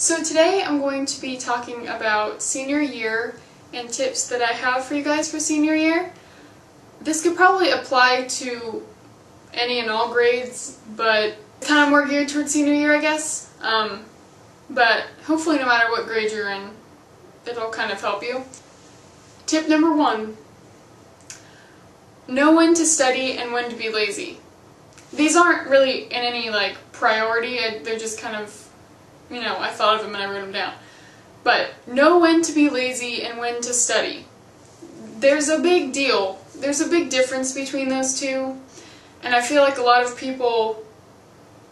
So today I'm going to be talking about senior year and tips that I have for you guys for senior year. This could probably apply to any and all grades, but it's kind of more geared towards senior year, I guess. But hopefully no matter what grade you're in, it'll kind of help you. Tip number 1. Know when to study and when to be lazy. These aren't really in any priority, they're just kind of, I thought of them and I wrote them down. But know when to be lazy and when to study. There's a big deal. There's a big difference between those two, and I feel like a lot of people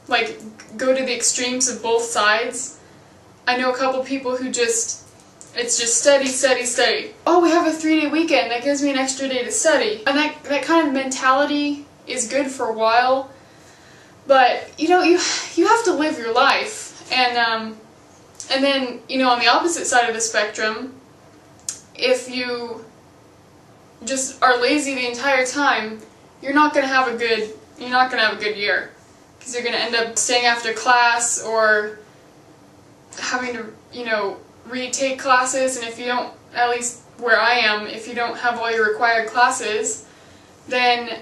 go to the extremes of both sides. I know a couple people who it's just study, study, study. Oh, we have a 3-day weekend, that gives me an extra day to study. And that kind of mentality is good for a while, but you have to live your life. And then, on the opposite side of the spectrum, if you just are lazy the entire time, you're not going to have a good year. Because you're going to end up staying after class or having to, retake classes, and if you don't, at least where I am, if you don't have all your required classes, then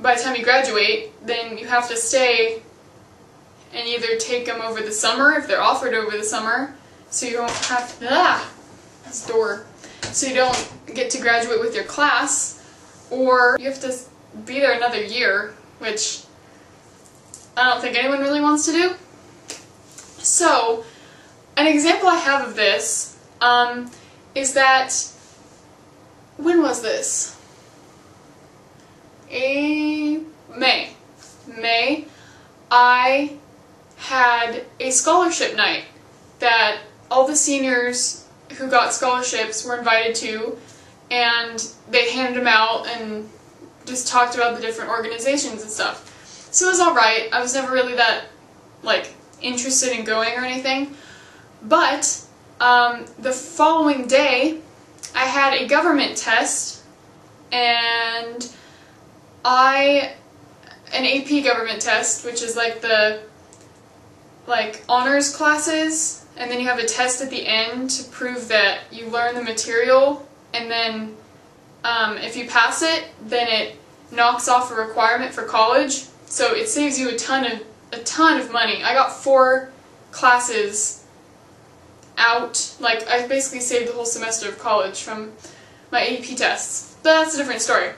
by the time you graduate, then you have to stay and either take them over the summer, if they're offered over the summer, so you don't have so you don't get to graduate with your class, or you have to be there another year, which I don't think anyone really wants to do. So, an example I have of this is that, when was this? May, I had a scholarship night that all the seniors who got scholarships were invited to, and they handed them out and just talked about the different organizations and stuff. So it was alright. I was never really that, interested in going or anything. But the following day, I had a government test, and an AP government test, which is the honors classes, and then you have a test at the end to prove that you learn the material, and then if you pass it, then it knocks off a requirement for college, so it saves you a ton of money. I got 4 classes out, I basically saved the whole semester of college from my AP tests, but that's a different story.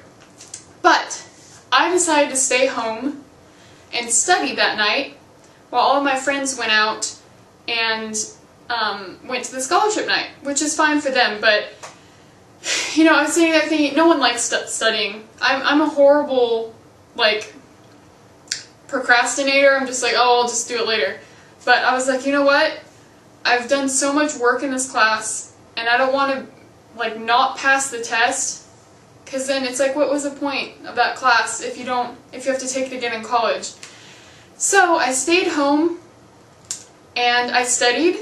But I decided to stay home and study that night while all of my friends went out and went to the scholarship night, which is fine for them, but I was sitting there thinking, no one likes studying. I'm a horrible, procrastinator. I'm just oh, I'll just do it later. But I was like, you know what? I've done so much work in this class, and I don't want to, not pass the test, because then it's what was the point of that class if you have to take it again in college? So I stayed home, and I studied,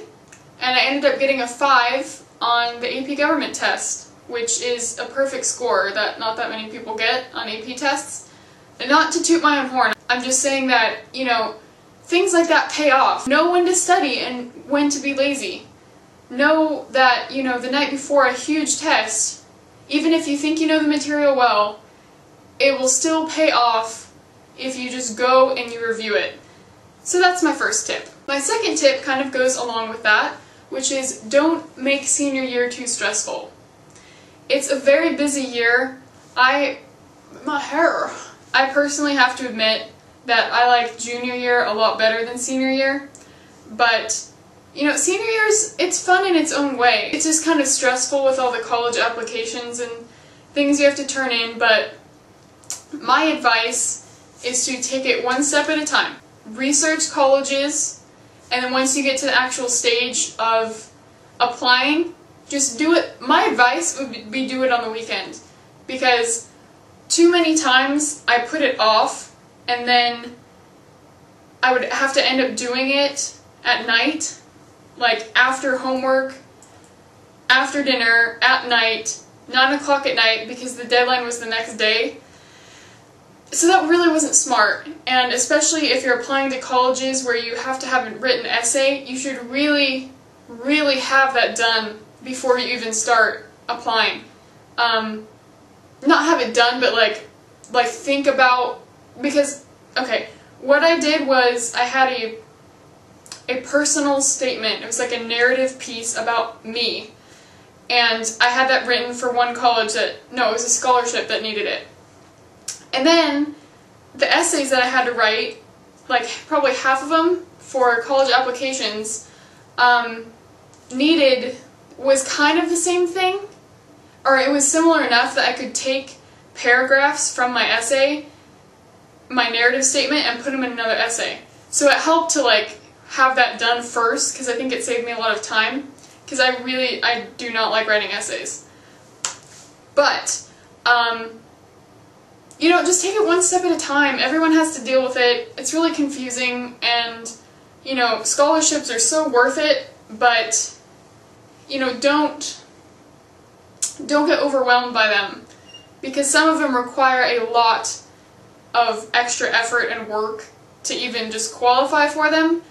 and I ended up getting a 5 on the AP government test, which is a perfect score that not that many people get on AP tests. And not to toot my own horn, I'm just saying that, things like that pay off. Know when to study and when to be lazy. Know that, the night before a huge test, even if you think you know the material well, it will still pay off if you just go and you review it. So that's my first tip. My second tip kind of goes along with that, which is don't make senior year too stressful. It's a very busy year. I personally have to admit that I like junior year a lot better than senior year, but senior year's, it's fun in its own way. It's just kind of stressful with all the college applications and things you have to turn in, but my advice is to take it one step at a time. Research colleges, and then once you get to the actual stage of applying, just do it. My advice would be do it on the weekend, because too many times I put it off, and then I would have to end up doing it at night, after homework, after dinner, at night, 9 o'clock at night, because the deadline was the next day. So that really wasn't smart, and especially if you're applying to colleges where you have to have a written essay, you should really really have that done before you even start applying. Not have it done, but like think about, because, okay, what I did was I had a personal statement. It was like a narrative piece about me. And I had that written for one college it was a scholarship that needed it. And then the essays that I had to write, like probably half of them for college applications, was kind of the same thing, or it was similar enough that I could take paragraphs from my essay, my narrative statement, and put them in another essay. So it helped to like have that done first, because I think it saved me a lot of time, because I do not like writing essays. But, just take it one step at a time. Everyone has to deal with it. It's really confusing, and, scholarships are so worth it, but, don't get overwhelmed by them, because some of them require a lot of extra effort and work to even just qualify for them.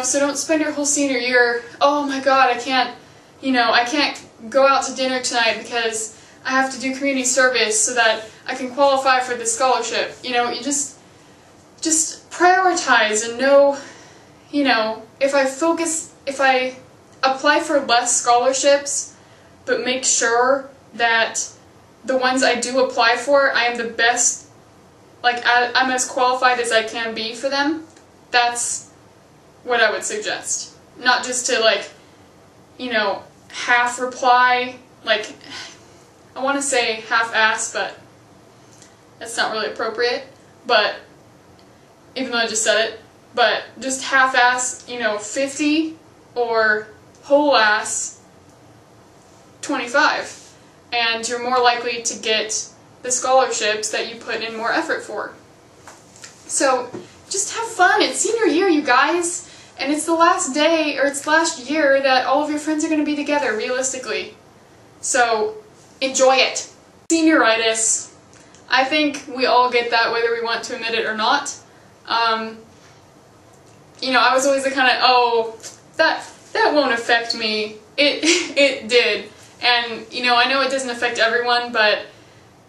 So don't spend your whole senior year, oh my god, I can't go out to dinner tonight because I have to do community service so that I can qualify for this scholarship. You just prioritize and know, if I apply for less scholarships, but make sure that the ones I do apply for, I am the best, I'm as qualified as I can be for them. That's what I would suggest. Not just to half reply, I want to say half-ass, but that's not really appropriate, but even though I just said it, but just half-ass, 50, or whole-ass 25, and you're more likely to get the scholarships that you put in more effort for. So just have fun. It's senior year, you guys, and it's the last day, or it's the last year that all of your friends are going to be together, realistically. So enjoy it. Senioritis. I think we all get that, whether we want to admit it or not. I was always the kind of, oh, that won't affect me. It did. And, I know it doesn't affect everyone, but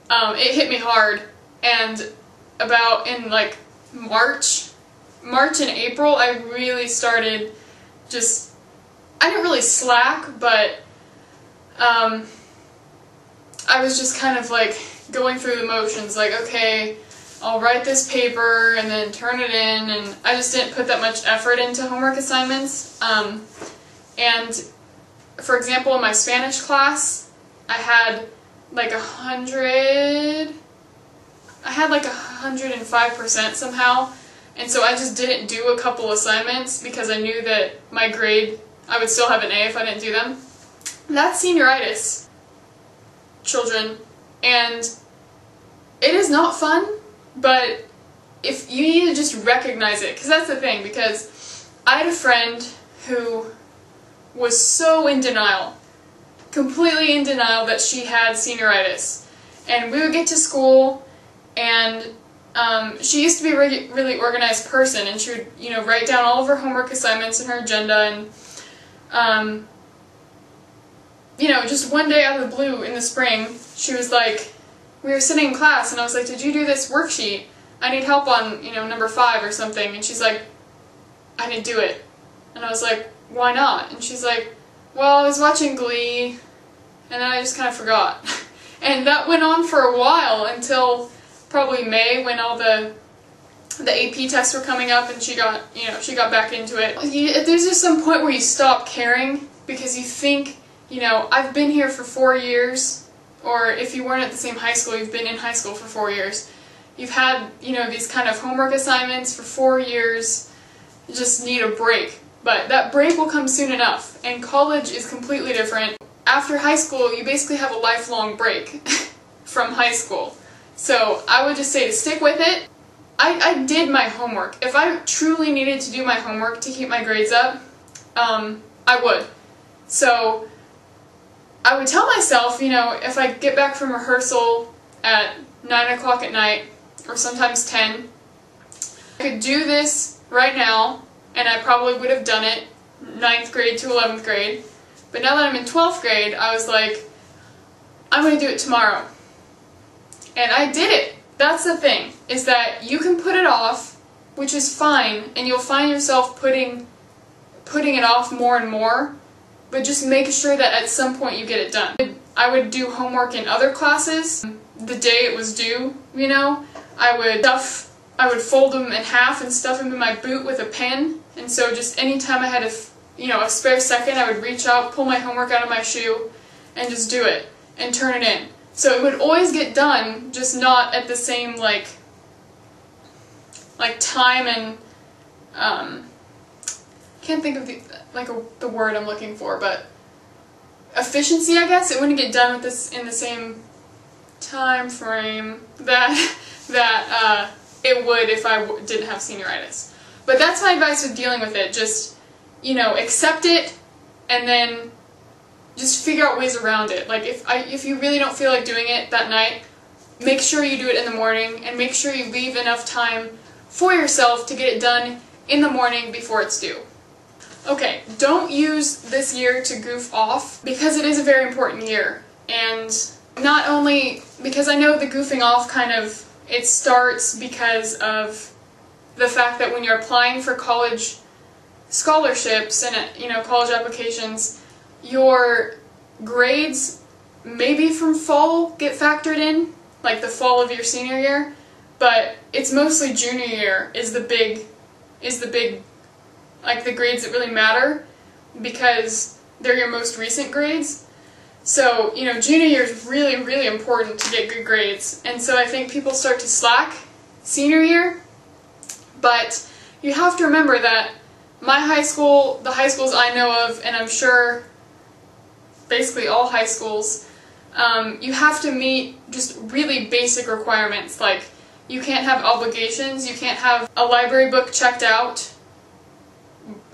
it hit me hard. And about in March and April, I really started I didn't really slack, but I was just kind of going through the motions, okay, I'll write this paper and then turn it in, and I just didn't put that much effort into homework assignments. And for example, in my Spanish class, I had 105% somehow, and so I just didn't do a couple assignments because I knew that my grade, I would still have an A if I didn't do them. That's senioritis, children, and it is not fun, but if you need to just recognize it, because that's the thing, because I had a friend who was so in denial, completely in denial that she had senioritis, and we would get to school, and she used to be a really organized person, and she would, write down all of her homework assignments and her agenda, and just one day out of the blue in the spring, she was we were sitting in class, and I was like, did you do this worksheet? I need help on, number 5 or something. And she's like, I didn't do it. And I was like, why not? And she's like, well, I was watching Glee, and then I just kind of forgot. And that went on for a while until probably May, when all the AP tests were coming up, and she got back into it. There's just some point where you stop caring, because you think, I've been here for 4 years, or if you weren't at the same high school, you've been in high school for 4 years. You've had, these kind of homework assignments for 4 years. You just need a break. But that break will come soon enough, and college is completely different. After high school, you basically have a lifelong break from high school. So I would just say to stick with it. I did my homework. If I truly needed to do my homework to keep my grades up, I would. So I would tell myself, if I get back from rehearsal at 9 o'clock at night, or sometimes 10, I could do this right now, and I probably would have done it 9th grade to 11th grade. But now that I'm in 12th grade, I was like, I'm going to do it tomorrow. And I did it. That's the thing, is that you can put it off, which is fine, and you'll find yourself putting it off more and more, but just make sure that at some point you get it done. I would do homework in other classes the day it was due, you know. I would fold them in half and stuff them in my boot with a pen, and so just anytime I had a spare second, I would reach out, pull my homework out of my shoe, and just do it, and turn it in. So it would always get done, just not at the same, like time and, can't think of the word I'm looking for, but efficiency, I guess. It wouldn't get done with this in the same time frame that it would if I didn't have senioritis. But that's my advice with dealing with it. Just, accept it, and then just figure out ways around it. Like, if you really don't feel like doing it that night, make sure you do it in the morning, and make sure you leave enough time for yourself to get it done in the morning before it's due. Okay, don't use this year to goof off, because it is a very important year. And not only, because I know the goofing off it starts because of the fact that when you're applying for college scholarships and, college applications, your grades, maybe from fall, get factored in, like the fall of your senior year, but it's mostly junior year is the big, like the grades that really matter, because they're your most recent grades. So, junior year is really, really important to get good grades, and so I think people start to slack senior year, but you have to remember that my high school, the high schools I know of, and I'm sure basically all high schools, you have to meet just really basic requirements, like you can't have obligations, you can't have a library book checked out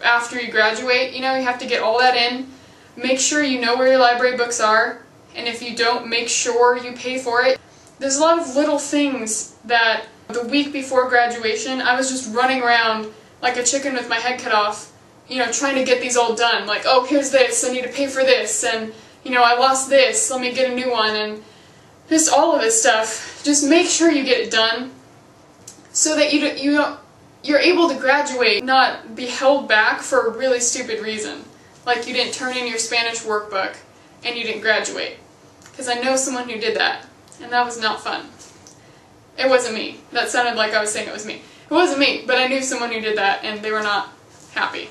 after you graduate, you have to get all that in. Make sure you know where your library books are, and if you don't, make sure you pay for it. There's a lot of little things that the week before graduation, I was just running around like a chicken with my head cut off, trying to get these all done. Like, oh, here's this, I need to pay for this, and, I lost this, let me get a new one, and just all of this stuff. Just make sure you get it done so that you're able to graduate, not be held back for a really stupid reason. Like you didn't turn in your Spanish workbook and you didn't graduate. Because I know someone who did that, and that was not fun. It wasn't me. That sounded like I was saying it was me. It wasn't me, but I knew someone who did that, and they were not happy.